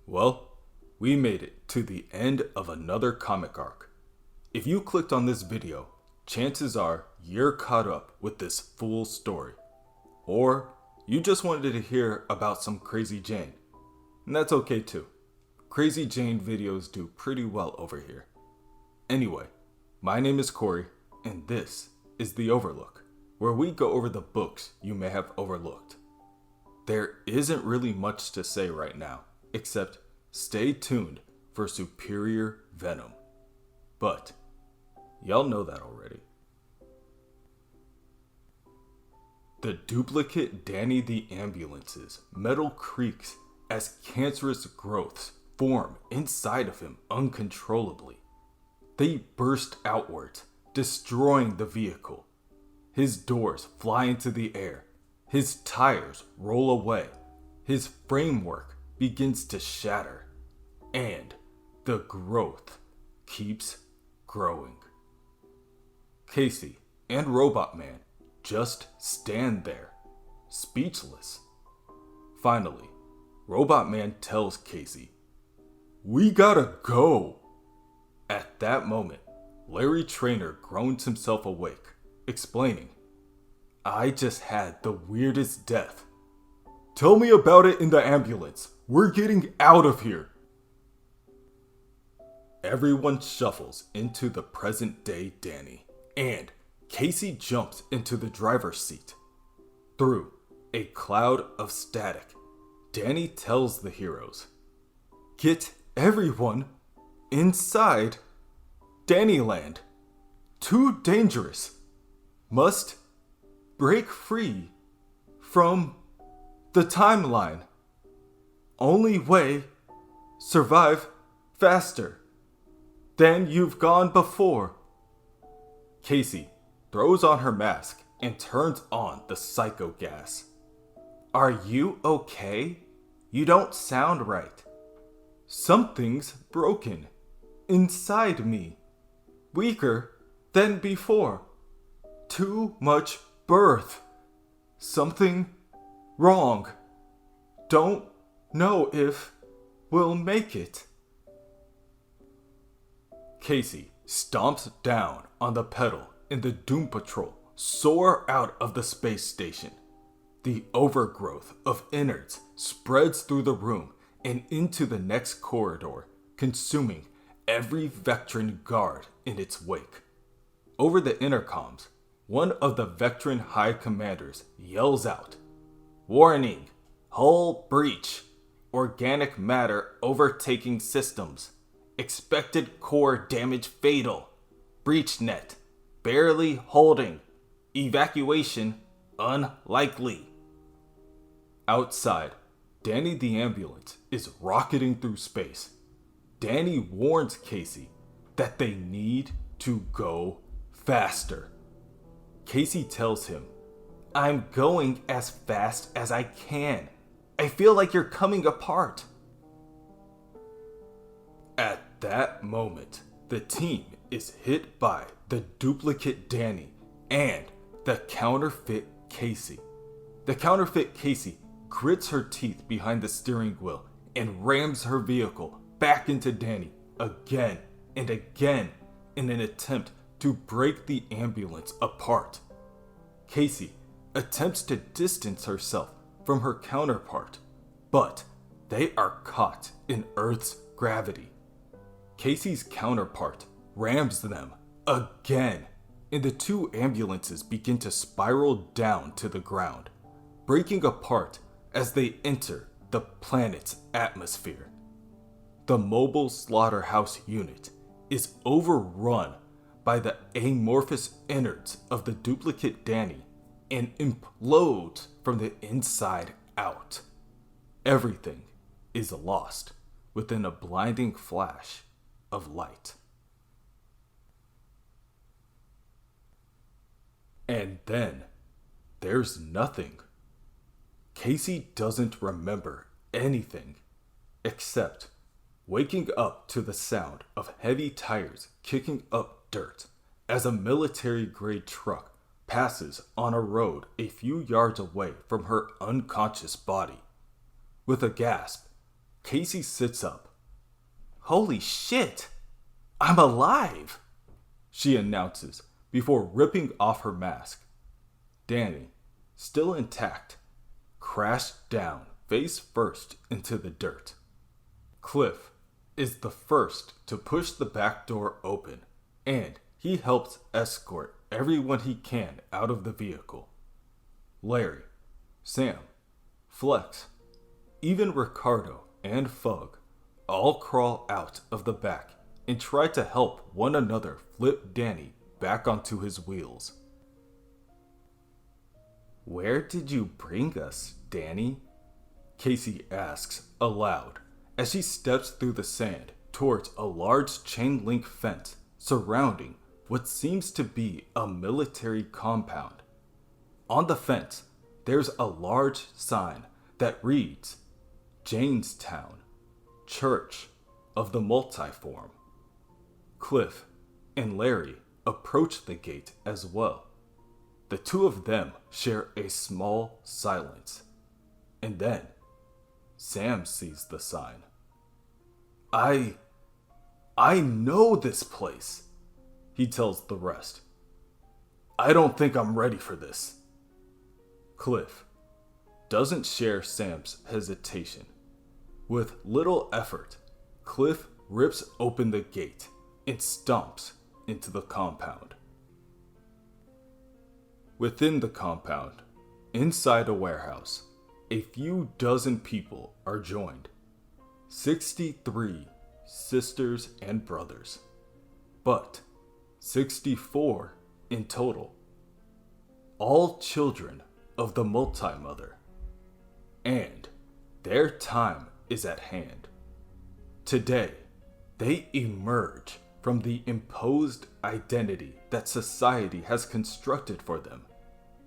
Well, we made it to the end of another comic arc. If you clicked on this video, chances are you're caught up with this full story. Or you just wanted to hear about some Crazy Jane. And that's okay too. Crazy Jane videos do pretty well over here. Anyway, my name is Corey, and this is The Overlook, where we go over the books you may have overlooked. There isn't really much to say right now, except stay tuned for Superior Venom. But y'all know that already. The duplicate Danny the Ambulance's metal creaks as cancerous growths form inside of him uncontrollably. They burst outwards, destroying the vehicle. His doors fly into the air. His tires roll away. His framework begins to shatter. And the growth keeps growing. Casey and Robot Man just stand there, speechless. Finally, Robot Man tells Casey, "We gotta go." At that moment, Larry Trainer groans himself awake, explaining, "I just had the weirdest death. Tell me about it in the ambulance. We're getting out of here." Everyone shuffles into the present day Danny, and Casey jumps into the driver's seat. Through a cloud of static, Danny tells the heroes, "Get everyone inside Dannyland. Too dangerous. Must break free from the timeline. Only way survive faster than you've gone before." Casey throws on her mask and turns on the psycho gas. "Are you okay? You don't sound right." "Something's broken inside me. Weaker than before. Too much birth. Something wrong. Don't know if we'll make it." Casey stomps down on the pedal and the Doom Patrol soar out of the space station. The overgrowth of innards spreads through the room and into the next corridor, consuming every Vectran guard in its wake. Over the intercoms, one of the Vectran High Commanders yells out, "Warning! Hull breach! Organic matter overtaking systems. Expected core damage fatal. Breach net. Barely holding. Evacuation unlikely." Outside, Danny the Ambulance is rocketing through space. Danny warns Casey that they need to go faster. Casey tells him, "I'm going as fast as I can. I feel like you're coming apart." At that moment, the team is hit by the duplicate Danny and the counterfeit Casey. The counterfeit Casey grits her teeth behind the steering wheel and rams her vehicle back into Danny again and again in an attempt to break the ambulance apart. Casey attempts to distance herself from her counterpart, but they are caught in Earth's gravity. Casey's counterpart rams them again, and the two ambulances begin to spiral down to the ground, breaking apart as they enter the planet's atmosphere. The mobile slaughterhouse unit is overrun by the amorphous innards of the duplicate Danny and implodes from the inside out. Everything is lost within a blinding flash of light. And then there's nothing. Casey doesn't remember anything except waking up to the sound of heavy tires kicking up dirt as a military-grade truck passes on a road a few yards away from her unconscious body. With a gasp, Casey sits up. "Holy shit! I'm alive!" she announces before ripping off her mask. Danny, still intact, crashed down face first into the dirt. Cliff is the first to push the back door open, and he helps escort everyone he can out of the vehicle. Larry, Sam, Flex, even Ricardo and Fug all crawl out of the back and try to help one another flip Danny back onto his wheels. "Where did you bring us, Danny?" Casey asks aloud as she steps through the sand towards a large chain link fence surrounding what seems to be a military compound. On the fence, there's a large sign that reads, "Janestown, Church of the Multiform." Cliff and Larry approach the gate as well. The two of them share a small silence. And then, Sam sees the sign. I know this place," he tells the rest. "I don't think I'm ready for this." Cliff doesn't share Sam's hesitation. With little effort, Cliff rips open the gate and stomps into the compound. Within the compound, inside a warehouse, a few dozen people are joined. 63 sisters and brothers, but 64 in total. All children of the multi-mother. And their time is at hand. Today, they emerge from the imposed identity that society has constructed for them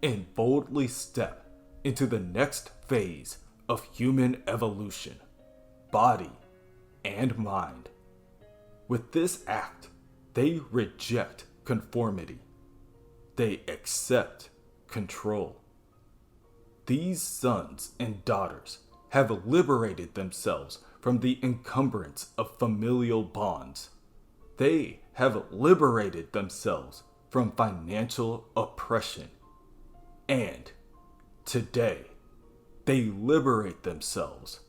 and boldly step into the next phase of human evolution, body and mind. With this act, they reject conformity. They accept control. These sons and daughters have liberated themselves from the encumbrance of familial bonds. They have liberated themselves from financial oppression. And today, they liberate themselves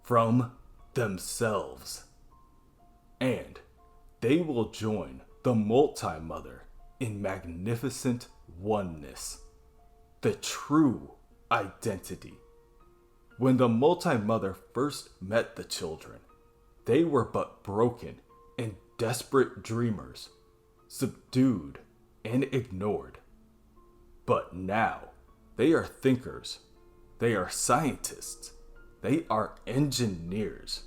from themselves. And they will join the multi-mother in magnificent oneness, the true identity. When the multi-mother first met the children, they were but broken and desperate dreamers, subdued and ignored. But now, they are thinkers, they are scientists, they are engineers.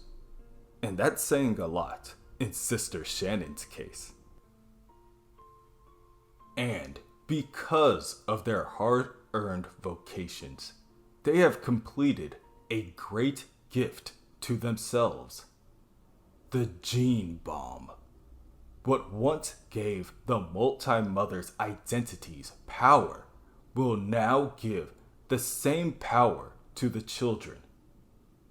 And that's saying a lot in Sister Shannon's case. And because of their hard-earned vocations, they have completed a great gift to themselves. The gene bomb. What once gave the multi-mother's identities power will now give the same power to the children.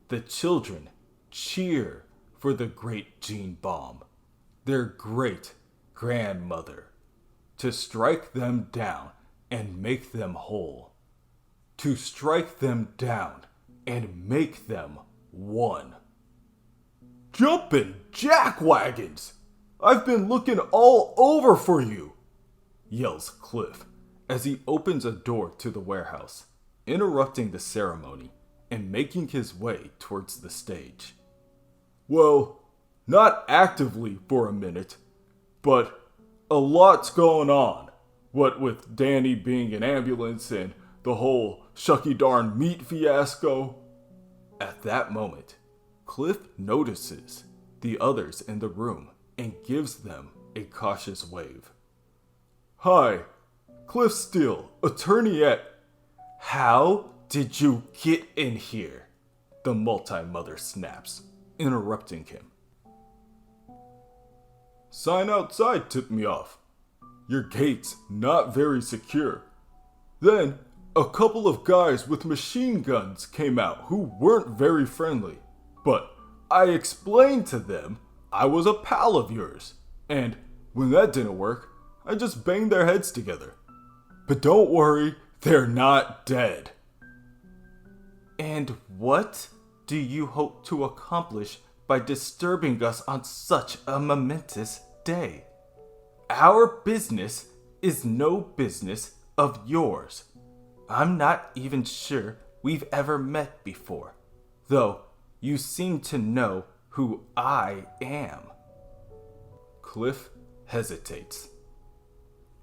The children cheer for the great gene bomb, their great grandmother, to strike them down and make them whole. To strike them down and make them one. "Jumpin' jackwagons! I've been looking all over for you!" yells Cliff as he opens a door to the warehouse, interrupting the ceremony and making his way towards the stage. "Well, not actively for a minute, but a lot's going on. What with Danny being an ambulance and the whole shucky darn meat fiasco." At that moment, Cliff notices the others in the room and gives them a cautious wave. "Hi, Cliff Steele, attorney at..." "How did you get in here?" the multi-mother snaps, interrupting him. "Sign outside tipped me off. Your gate's not very secure. Then, a couple of guys with machine guns came out who weren't very friendly, but I explained to them I was a pal of yours, and when that didn't work, I just banged their heads together. But don't worry, they're not dead. And what do you hope to accomplish by disturbing us on such a momentous day? Our business is no business of yours. I'm not even sure we've ever met before, though you seem to know who I am. Cliff hesitates.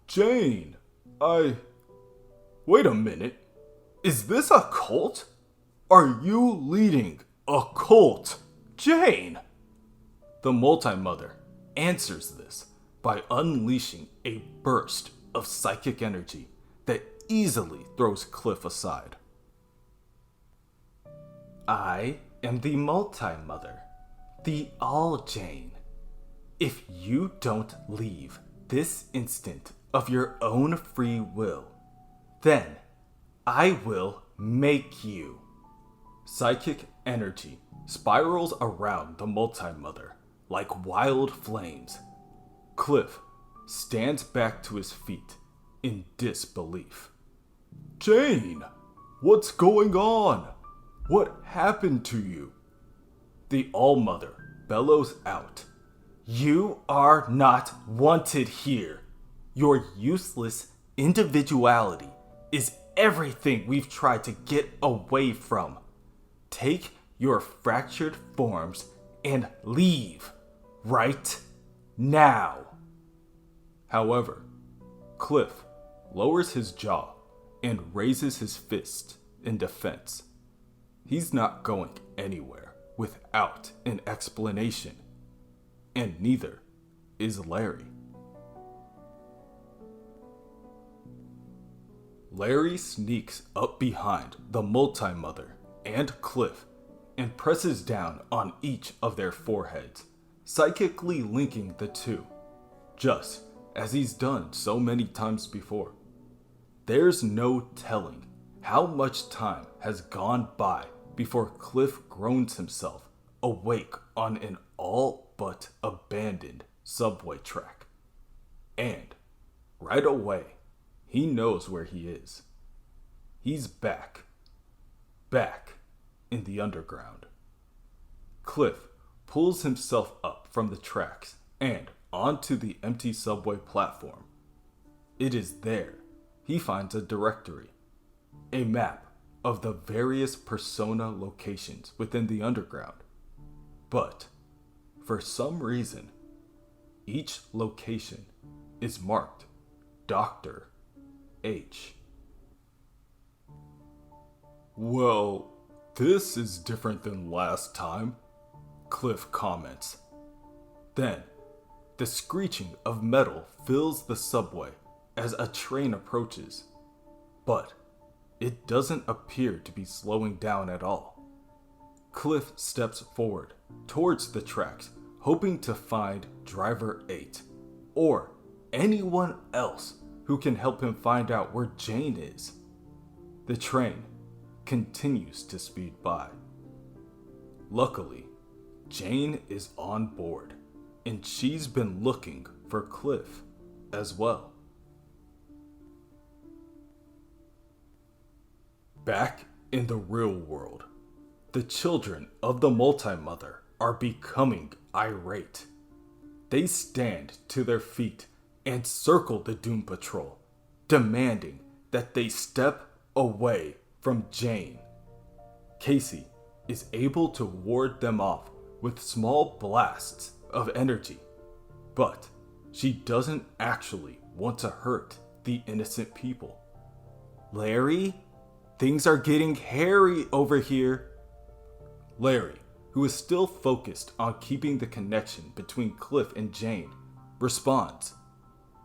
Jane, Wait a minute. Is this a cult? Are you leading a cult, Jane? The multi-mother answers this by unleashing a burst of psychic energy that easily throws Cliff aside. I am the multi-mother, the All-Jane. If you don't leave this instant of your own free will, then I will make you. Psychic energy spirals around the multi-mother like wild flames. Cliff stands back to his feet in disbelief. Jane, what's going on? What happened to you? The All-Mother bellows out. You are not wanted here. Your useless individuality is everything we've tried to get away from. Take your fractured forms and leave right now. However, Cliff lowers his jaw and raises his fist in defense. He's not going anywhere without an explanation, and neither is Larry. Larry sneaks up behind the multi-mother and Cliff and presses down on each of their foreheads, psychically linking the two, just as he's done so many times before. There's no telling how much time has gone by before Cliff groans himself awake on an all but abandoned subway track. And right away, he knows where he is. He's back in the underground. Cliff pulls himself up from the tracks and onto the empty subway platform. It is there he finds a directory, a map of the various persona locations within the underground. But for some reason, each location is marked Dr. H. Well, this is different than last time, Cliff comments. Then, the screeching of metal fills the subway as a train approaches, but it doesn't appear to be slowing down at all. Cliff steps forward towards the tracks, hoping to find Driver 8, or anyone else who can help him find out where Jane is. The train continues to speed by. Luckily, Jane is on board, and she's been looking for Cliff as well. Back in the real world, the children of the multi-mother are becoming irate. They stand to their feet and circle the Doom Patrol, demanding that they step away from Jane. Casey is able to ward them off with small blasts of energy, but she doesn't actually want to hurt the innocent people. Larry, things are getting hairy over here. Larry, who is still focused on keeping the connection between Cliff and Jane, responds,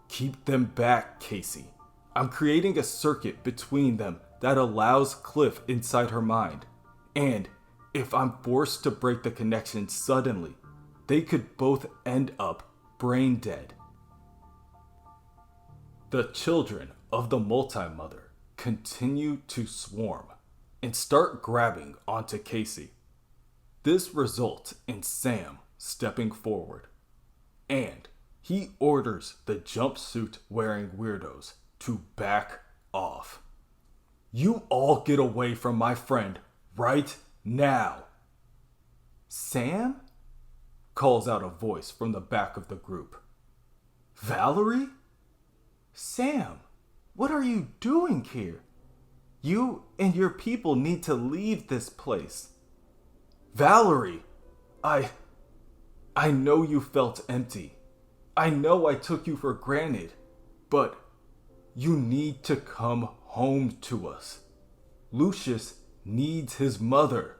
"Keep them back, Casey. I'm creating a circuit between them that allows Cliff inside her mind, and if I'm forced to break the connection suddenly, they could both end up brain dead." The children of the multi-mother continue to swarm and start grabbing onto Casey. This results in Sam stepping forward, and he orders the jumpsuit wearing weirdos to back off. You all get away from my friend right now. Sam? Calls out a voice from the back of the group. Valerie? Sam, what are you doing here? You and your people need to leave this place. Valerie, I know you felt empty. I know I took you for granted, but you need to come home to us. Lucius needs his mother.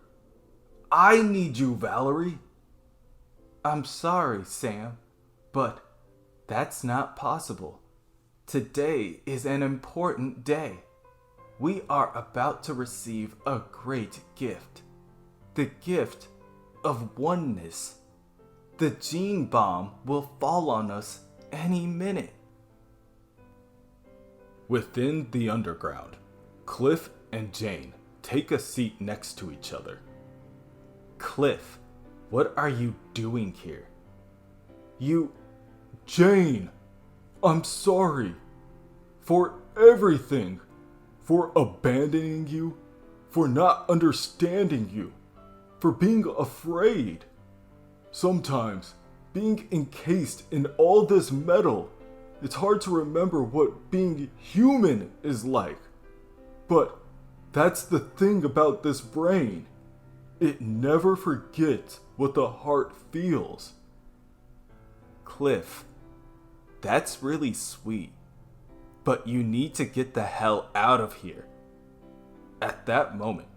I need you, Valerie. I'm sorry, Sam, but that's not possible. Today is an important day. We are about to receive a great gift. The gift of oneness. The gene bomb will fall on us any minute. Within the underground, Cliff and Jane take a seat next to each other. Cliff, what are you doing here? Jane, I'm sorry. For everything. For abandoning you. For not understanding you. For being afraid. Sometimes, being encased in all this metal, it's hard to remember what being human is like. But that's the thing about this brain. It never forgets what the heart feels. Cliff, that's really sweet. But you need to get the hell out of here. At that moment,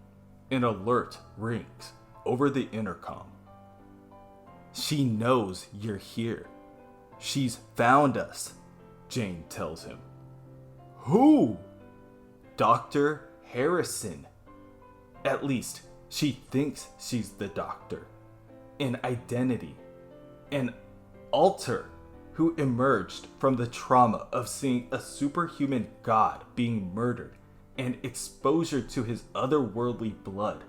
an alert rings over the intercom. She knows you're here. She's found us, Jane tells him. Who? Dr. Harrison. At least, she thinks she's the doctor. An identity. An alter who emerged from the trauma of seeing a superhuman god being murdered and exposure to his otherworldly blood.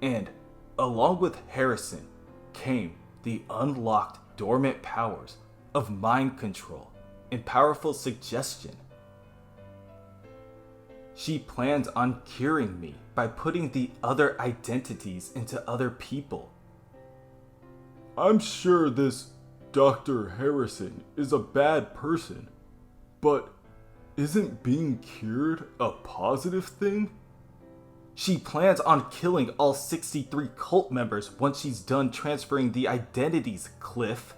And along with Harrison came the unlocked dormant powers of mind control and powerful suggestion. She plans on curing me by putting the other identities into other people. I'm sure this Dr. Harrison is a bad person, but isn't being cured a positive thing? She plans on killing all 63 cult members once she's done transferring the identities, Cliff.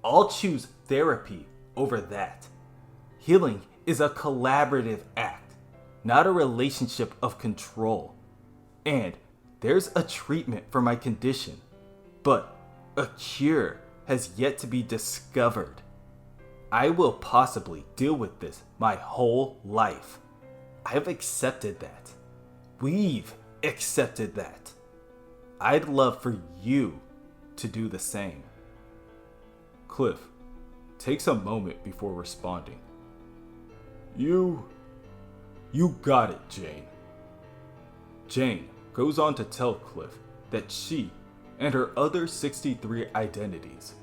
I'll choose therapy over that. Healing is a collaborative act, not a relationship of control. And there's a treatment for my condition, but a cure has yet to be discovered. I will possibly deal with this my whole life. I've accepted that. We've accepted that. I'd love for you to do the same. Cliff takes a moment before responding. You got it, Jane. Jane goes on to tell Cliff that she and her other 63 identities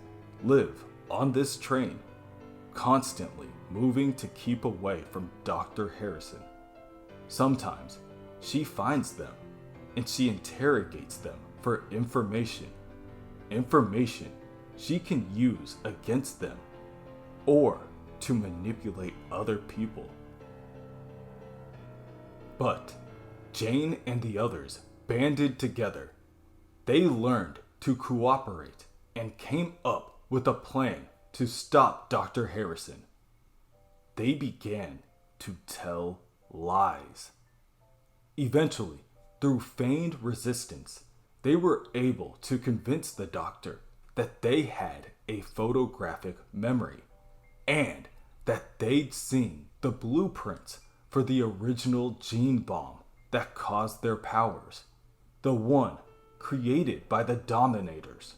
live on this train, constantly moving to keep away from Dr. Harrison. Sometimes she finds them and she interrogates them for information she can use against them or to manipulate other people. But Jane and the others banded together. They learned to cooperate and came up with a plan to stop Dr. Harrison. They began to tell lies. Eventually, through feigned resistance, they were able to convince the doctor that they had a photographic memory and that they'd seen the blueprints for the original gene bomb that caused their powers, the one created by the Dominators.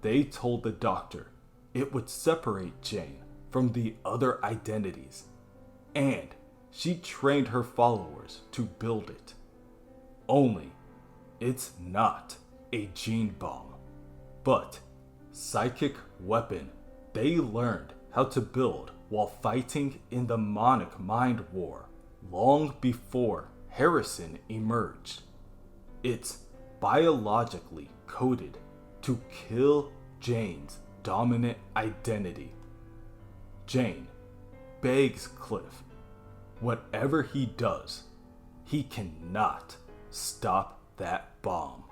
They told the doctor it would separate Jane from the other identities, and she trained her followers to build it. Only, it's not a gene bomb, but psychic weapon they learned how to build while fighting in the Monic Mind War long before Harrison emerged. It's biologically coded to kill Jane's dominant identity. Jane begs Cliff, whatever he does, he cannot stop that bomb.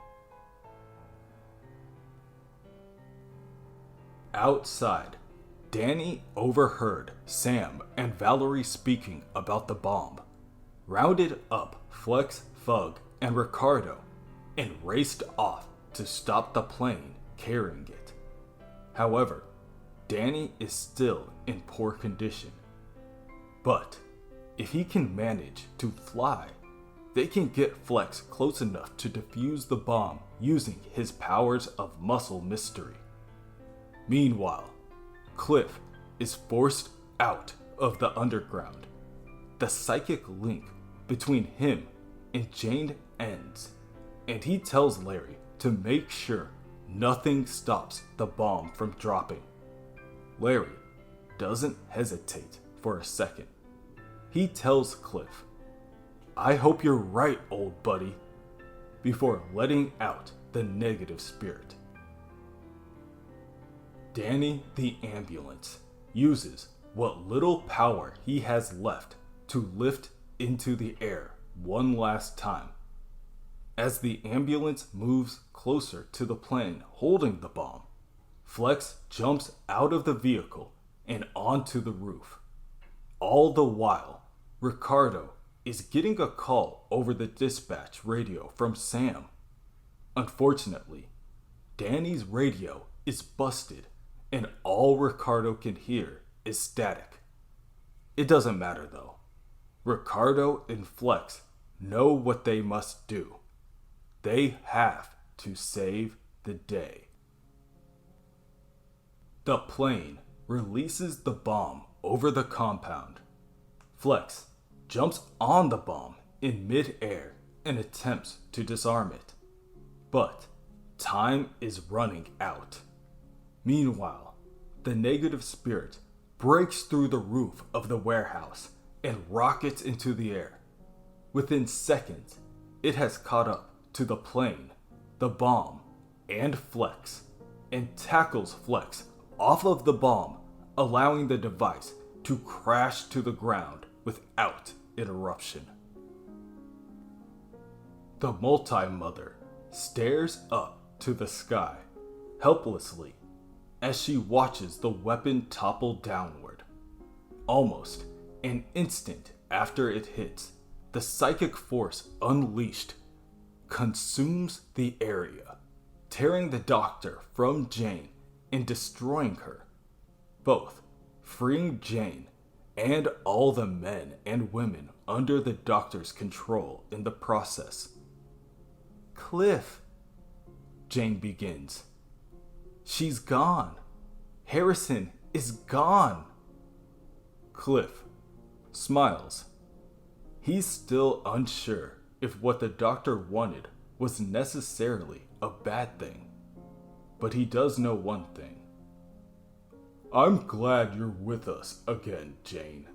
Outside, Danny overheard Sam and Valerie speaking about the bomb, rounded up Flex, Fug, and Ricardo, and raced off to stop the plane carrying it. However, Danny is still in poor condition. But if he can manage to fly, they can get Flex close enough to defuse the bomb using his powers of muscle mystery. Meanwhile, Cliff is forced out of the underground. The psychic link between him and Jane ends, and he tells Larry to make sure nothing stops the bomb from dropping. Larry doesn't hesitate for a second. He tells Cliff, "I hope you're right, old buddy," before letting out the negative spirit. Danny the ambulance uses what little power he has left to lift into the air one last time. As the ambulance moves closer to the plane holding the bomb, Flex jumps out of the vehicle and onto the roof. All the while, Ricardo is getting a call over the dispatch radio from Sam. Unfortunately, Danny's radio is busted and all Ricardo can hear is static. It doesn't matter though. Ricardo and Flex know what they must do. They have to save the day. The plane releases the bomb over the compound. Flex jumps on the bomb in mid-air and attempts to disarm it. But time is running out. Meanwhile, the negative spirit breaks through the roof of the warehouse and rockets into the air. Within seconds, it has caught up to the plane, the bomb, and Flex, and tackles Flex off of the bomb, allowing the device to crash to the ground without interruption. The multi-mother stares up to the sky, helplessly, as she watches the weapon topple downward. Almost an instant after it hits, the psychic force unleashed consumes the area, tearing the doctor from Jane and destroying her, both freeing Jane and all the men and women under the doctor's control in the process. "Cliff," Jane begins. "She's gone. Harrison is gone." Cliff smiles. He's still unsure if what the doctor wanted was necessarily a bad thing. But he does know one thing. "I'm glad you're with us again, Jane,"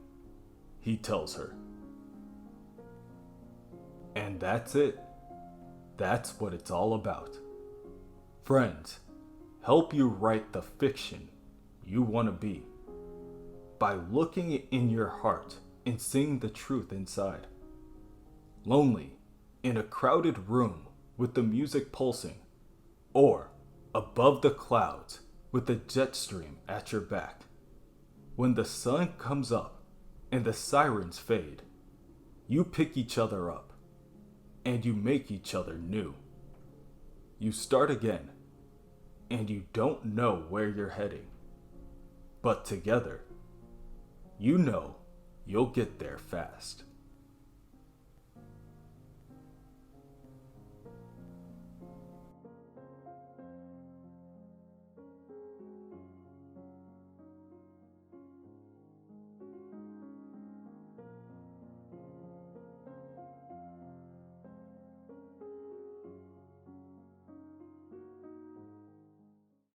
he tells her. And that's it. That's what it's all about. Friends help you write the fiction you want to be by looking in your heart and seeing the truth inside. Lonely in a crowded room with the music pulsing, or above the clouds with the jet stream at your back. When the sun comes up and the sirens fade, you pick each other up and you make each other new. You start again and you don't know where you're heading, but together, you know you'll get there fast.